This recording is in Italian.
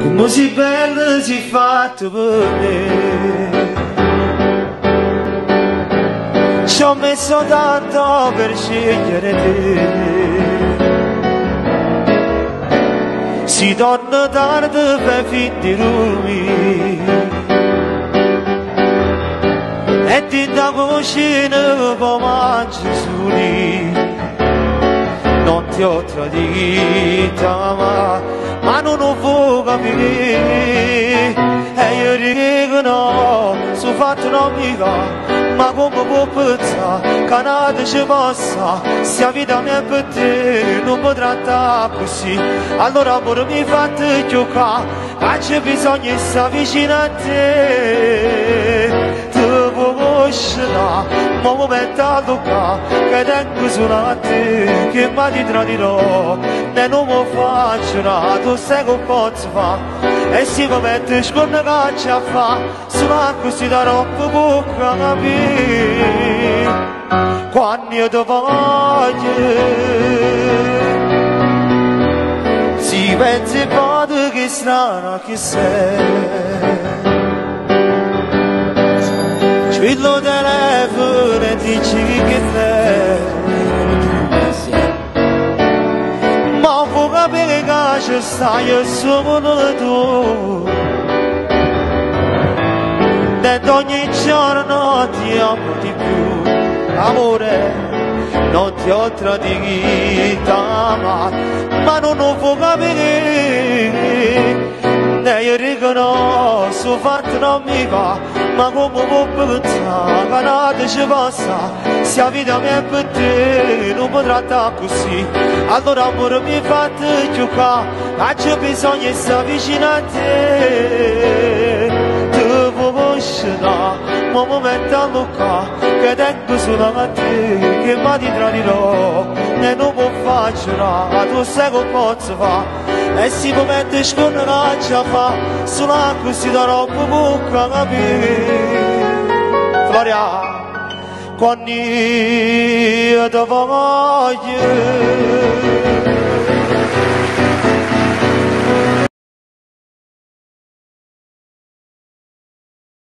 Come si bello si fatto per me. Ci ho messo tanto per scegliere te. Si torna tardi per finire lui. E ti da cucina per mangiare soli. Non ti ho tradita ma non lo può capire. E io dico no, su fatto non mi va. Ma come può pensare che nada ci possa, se la vita mia per te non potrà andare così. Allora amore mi fate giocare, ma c'è bisogno di stare vicino a te. Ti può conoscere, ma mi metto a toccare, che tengo solo a te, che mai ti tradirò, e non mi faccio nada, tu sai che posso fare. E se mi metti scorna che ci fa, solo così da troppo bocca capire quando io ti voglio. Si pensa e poi che strano che sei. Spillo il telefono e dici che sei. Ma può capire che ci stai solo tu. Ed ogni giorno ti amo di più. Amore, non ti ho tradita ma non lo può capire. E io riconosco, fatto non mi va, ma come può pensare che nada ci possa, se la vita mia è per te non potrà andare così. Allora amore mi fate giocare, ma c'è bisogno di stare vicino a te. Ti può conoscere, ma mi metto a toccare, che tengo solo a te, che mai ti tradirò, e non mi faccio nada, tu sai che posso fare. E si può mettere scorna che ci fa, solo così da troppo bocca capire. Floria, quando io ti voglio,